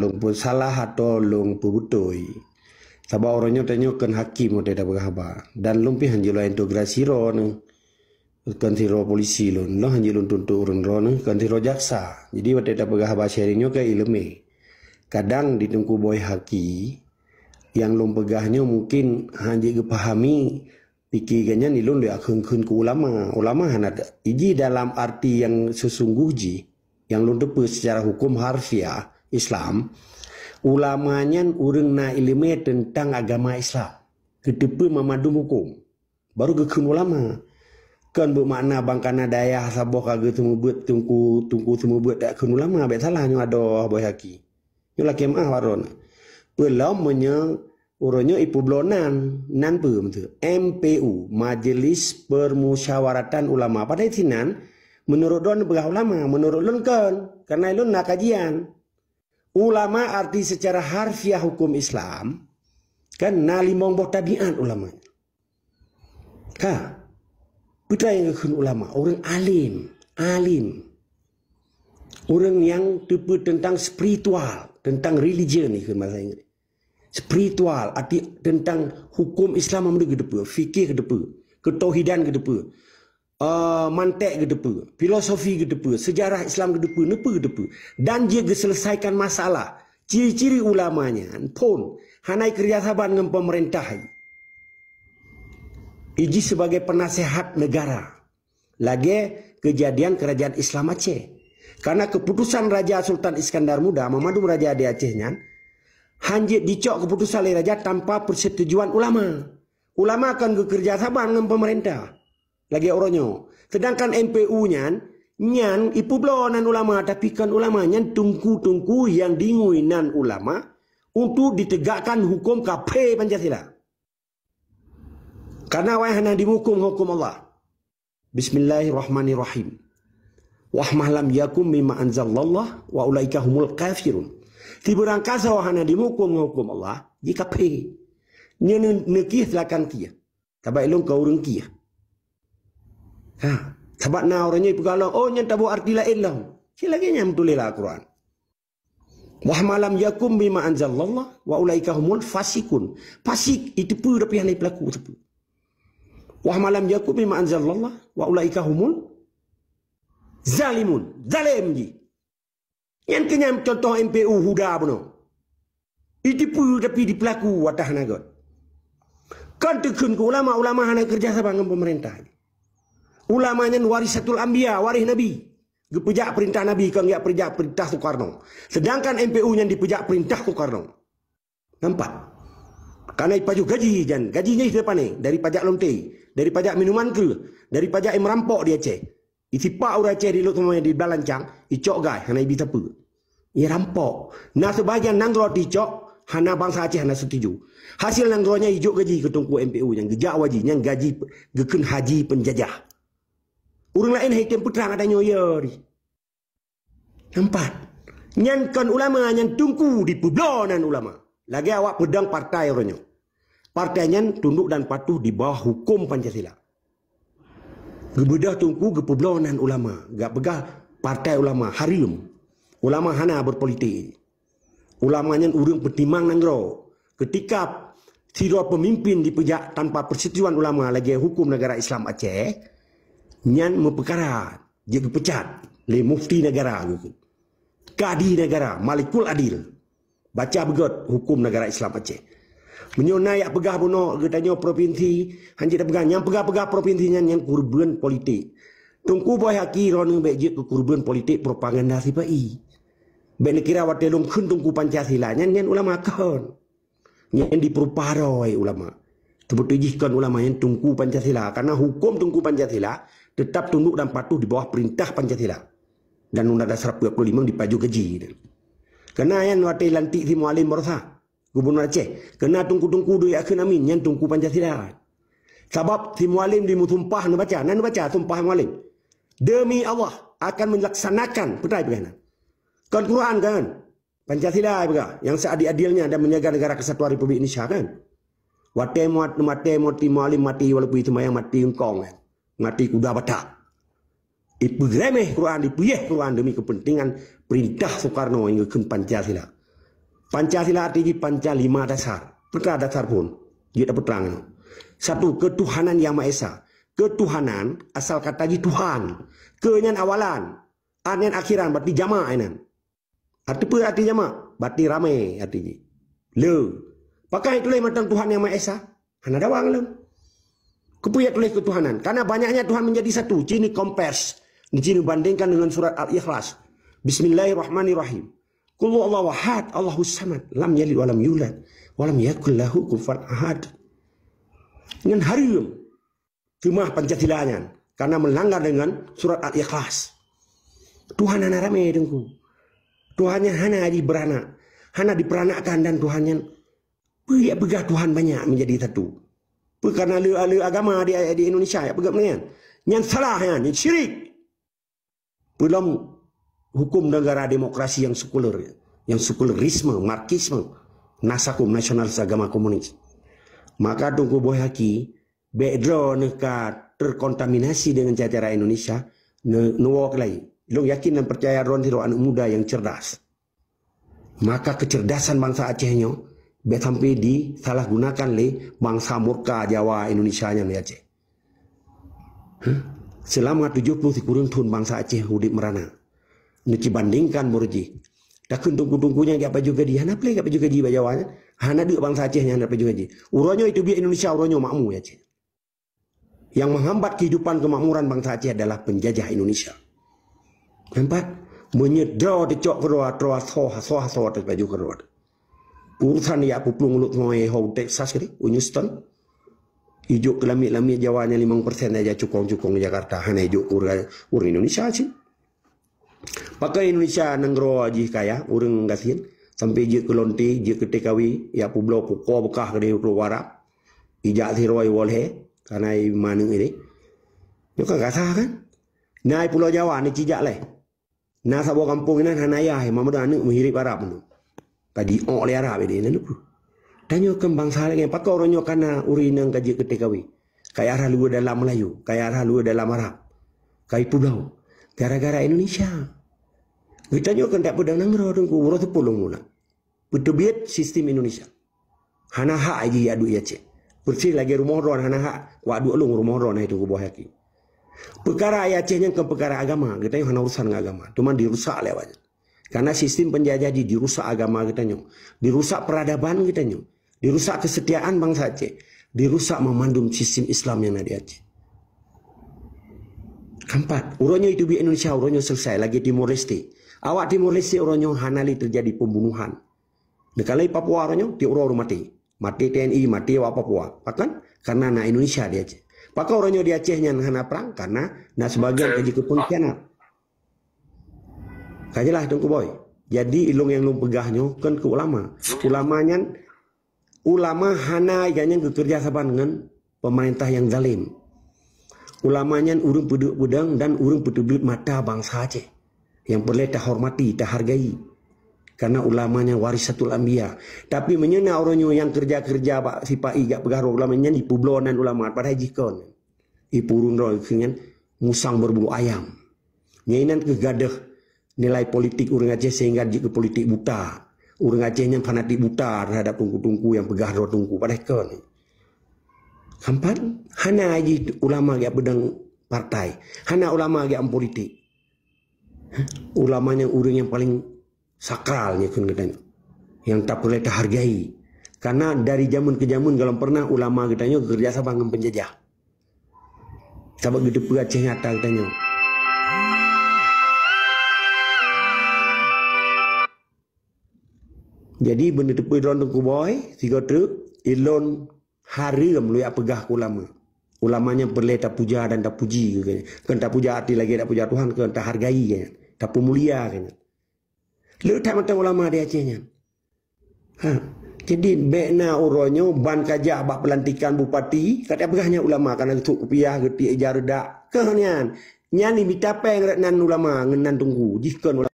long pun salah atau long pun butoi. Sabah orangnya tanya kan hakim ada dah berapa. Dan long pi hanjilo integrasi ron. Kan tiro polisi lo hanjilo tuntut urun ron kan tiro jaksa. Jadi ada dah berapa sharingnya ke ilmu. Kadang ditunggu boy haki yang long pegahnya mungkin hanya kepahami pikirannya ni long dia akan ke ulama. Ulama ada. Iji dalam arti yang sesungguhnya yang long depa secara hukum harfiah Islam, ulamanya urang na ilmu tentang agama Islam. Kedepa memadum hukum. Baru gekun ulama. Kan bermakna bangkana daya sabah kagak temu buat tungku temu buat tak kun ulama bet salahnya ada boy haki. Yo la kemah waron. Pelamanya orangnya ipu blonan nan pem tu. MPU, Majelis Permusyawaratan Ulama. Pada sinan menurut don begah ulama, menurut lun kan karena lun nak kajian. Ulama arti secara harfiah hukum Islam kan na limong boh tabiat ulama. Putra yang kekun ulama, orang alim. Orang yang tepu tentang spiritual, tentang religion ni kan masa ini. Spiritual, arti tentang hukum Islam yang ke depan, fikih ke depan, ketauhidan ke depan, mantek ke depan, filosofi ke depan, sejarah Islam ke depan, nepa ke depan. Dan dia selesaikan masalah. Ciri-ciri ulamanya pun hanai kerjasama dengan pemerintah. Iji sebagai penasihat negara. Lagi kejadian kerajaan Islam Aceh. Karena keputusan Raja Sultan Iskandar Muda memadum Raja di Acehnya, hanjit dicok keputusan oleh Raja tanpa persetujuan ulama. Ulama akan bekerjasama dengan pemerintah. Lagi orangnya. Sedangkan MPU-nya, nyan ipu blonan ulama, tapi kan ulamanya tungku-tungku yang dinguinan ulama untuk ditegakkan hukum KP Pancasila. Karena wahana dihukum hukum Allah. Bismillahirrahmanirrahim. Wahmah lam yakum mimma anzalallah wa ulaika humul kafirun. Tiburang kasa wahana dihukum hukum Allah jika pe. Nya nekih silakan kia. Tabai long kau urang kia. Sebab na orangnya pegala oh nya tabu arti lain lah. Silagi nya betulilah Al-Quran. Wahmah lam yakum mimma anzalallah wa ulaika humul fasikun. Fasik itu pu tapi hanai pelaku tu. Wa malam yakum bima anzalallah wa ulaika humul zalimun. Zalim ji. Yang kenyam contoh MPU Huda puno. Itipu tapi di pelaku watah nagot. Kan tekun ke ulama hana kerja sama dengan pemerintah. Ulamanya warisatul anbiya, waris Nabi. Gepejak perintah Nabi kan enggak pejak perintah Soekarno. Sedangkan MPU yang dipejak perintah Soekarno. Nampak? Karena pajak gaji dan gajinya itu apa ni? Dari pajak lonte, dari pajak minuman ke, dari pajak yang merampok di Aceh. Isi pak orang Aceh di lu semuanya di Balancang, icok gai, hana ibi apa? Ia rampok. Nah sebagian nanggro icok, hana bangsa Aceh hana setuju. Hasil nanggronya hijau gaji ketungku MPU yang gejak wajib, yang gaji geken haji penjajah. Orang lain hitam putrang ada nyoyori. Nampak? Nyankan ulama yang tungku di peblonan ulama. Lagi awak pedang partai orangnya. Partainya tunduk dan patuh di bawah hukum Pancasila. Gebedah tungku gepeblonan ulama. Gak pegah partai ulama. Harim. Ulama hana berpolitik. Ulamanya urung pertimbangan nanggro. Ketika siro pemimpin dipejak tanpa persetujuan ulama lagi hukum negara Islam Aceh. Nyan memperkara. Dia kepecat. Le mufti negara. Kadi negara. Malikul Adil. Baca begot hukum negara Islam Aceh. Menyonai yang pegah puno, katanya provinsi, hanya dah pegang. Yang pegah-pegah provinsinya yang kurban politik. Tungku boy haki roneng bejit ke kurban politik propaganda sipai. Bek kira watelung kun tungku Pancasila, yang ulama kan. Yang diperparoi ulama. Terbetujikan ulama yang tungku Pancasila. Karena hukum tungku Pancasila tetap tunduk dan patuh di bawah perintah Pancasila. Dan Undang-Undang Dasar 45 dipaju gaji. Kena yang watai lantik si Mualim Borsa Gubernur Aceh. Kena tungku-tungku doi akhir amin yang tungku Pancasila. Sebab si Mualim di musumpah nak baca sumpah Mualim. Demi Allah akan melaksanakan petai begana. Kan Quran kan. Pancasila juga yang seadil-adilnya dan menjaga negara kesatuan Republik Indonesia kan. Watai mati Mualim mati walaupun itu mayang mati engkong kan. Mati kuda batak. Ipu remeh Quran, ipuyeh Quran demi kepentingan perintah Soekarno hingga ke Pancasila. Pancasila artinya panca 5 dasar. Perkara dasar pun. Dia dapat terang. Satu, ketuhanan yang Maha Esa. Ketuhanan, asal kata ji Tuhan. Kenyan awalan. Anen akhiran, berarti jama' ainan. Arti apa arti jama'? Berarti ramai artinya. Le. Pakai tulis macam Tuhan yang Maha Esa. Hana dawang le. Kepuya tulis ketuhanan. Karena banyaknya Tuhan menjadi satu. Cini kompers. Di sini bandingkan dengan surat Al-Ikhlas. Bismillahirrahmanirrahim. Qul huwallahu ahad, Allahus samad, lam yalid wa lam yulad, wa lam yakul lahu kufuwan ahad. Dengan haram cuma Pancasilanya karena melanggar dengan surat Al-Ikhlas. Tuhan hana rame dengku. Tuhannya hana beranak, hana diperanakkan dan Tuhannya begah Tuhan banyak menjadi satu. Karena agama di Indonesia ya begah menyan. Yang salah yang syirik. Belum hukum negara demokrasi yang sekuler, yang sekularisme, marxisme, nasakum nasionalis agama komunis. Maka tunggu boy haki, bedro neka terkontaminasi dengan cara Indonesia, nuwak lagi. Long yakin dan percaya ron tiro anak muda yang cerdas. Maka kecerdasan bangsa Acehnya, sampai disalahgunakan le bangsa murka Jawa Indonesia nya le Aceh. Selama 70 kurun tahun bangsa Aceh hidup merana. Nuci bandingkan murji. Tak tunggu-tunggunya dia apa juga dia. Hana play apa juga dia bajawanya. Hana dia bangsa Acehnya apa juga dia. Uronyo itu biar Indonesia uronyo makmu ya Aceh. Yang menghambat kehidupan kemakmuran bangsa Aceh adalah penjajah Indonesia. Nampak? Menyedra dicok keroa soha tak baju keroa. Urusan ya puplung lut ngoe hau Texas kiri, Houston. Ijuk kelamit-lamit Jawanya 5% aja cukong-cukong Jakarta. Hana ijuk ur Indonesia sih. Pakai Indonesia nenggro aji kaya urang gasin sampai je ke lonti je ke TKW ya publo pukau bekah ke dia warak ijak siroi wolhe karena mana ini yo kan gasah kan nai Pulau Jawa ni cijak leh na sabo kampung ini hanaya mama anu menghirip Arab nu tadi le Arab ini nu tanyo kembang saleh pakai oronyo kana urinang kaji ke TKW kaya arah lu dalam Melayu kaya arah lu dalam Arab kai pulau gara-gara Indonesia. Kita juga kan tak pedang nanggro dengku urut pulung mula. Betul sistem Indonesia. Hana hak aja adu ya cek. Bersih lagi rumah ron hana hak. Wadu ulung rumah ron itu buah haki. Perkara ya ceknya ke perkara agama. Kita yang hana urusan agama. Cuma dirusak lewatnya. Karena sistem penjajah dirusak agama kita nyo. Dirusak peradaban kita nyo. Dirusak kesetiaan bangsa Aceh. Dirusak memandung sistem Islam yang ada di Aceh. Keempat, uronyo itu di Indonesia, uronyo selesai lagi Timor Leste. Awak Timor Leste uronyo hanali terjadi pembunuhan. Dekalai Papua uronyo di uro mati. Mati TNI, mati awak Papua. Bahkan karena na Indonesia di Aceh. Pakai uronyo di Acehnya hana perang karena na sebagian kaji kepengkhianat. Kajilah tunggu boy. Jadi ilung yang lu pegahnya kan ke ulama. Ulama hana yang bekerja sama dengan pemerintah yang zalim. Ulamanya urung pedang dan urung pedubit mata bangsa Aceh yang perlu tak hormati, tak hargai karena ulamanya warisatul anbiya. Tapi menyena orangnya yang kerja pak sipai gak pegaro ulamanya di publonan ulama pada jikon ipurun roy dengan musang berbulu ayam nyainan kegadah nilai politik urang Aceh sehingga jika politik buta urang Acehnya fanatik buta terhadap tungku-tungku yang pegaro tungku pada kon. Keempat, hana aji ulama gak pedang partai, hana ulama gak politik. Ulamanya orang yang paling sakralnya kan katanya, yang tak boleh dihargai. Karena dari zaman ke zaman kalau pernah ulama katanya kerja sama dengan penjajah. Sebab gitu Aceh nyata katanya. Jadi benda tepi drone tu boy, tiga truk, ilon haram lu ya pegah ulama. Ulamanya boleh tak puja dan tak puji kan tak puja hati lagi tak puja Tuhan kan tak hargai kan tak pemulia kan. Lu tak macam ulama di Acehnya. Jadi bekna uronyo ban kajak bak pelantikan bupati kata pegahnya ulama karena tuk rupiah geti ejar dak. Kehanian nyani mitapeng nan ulama ngenan tunggu jikon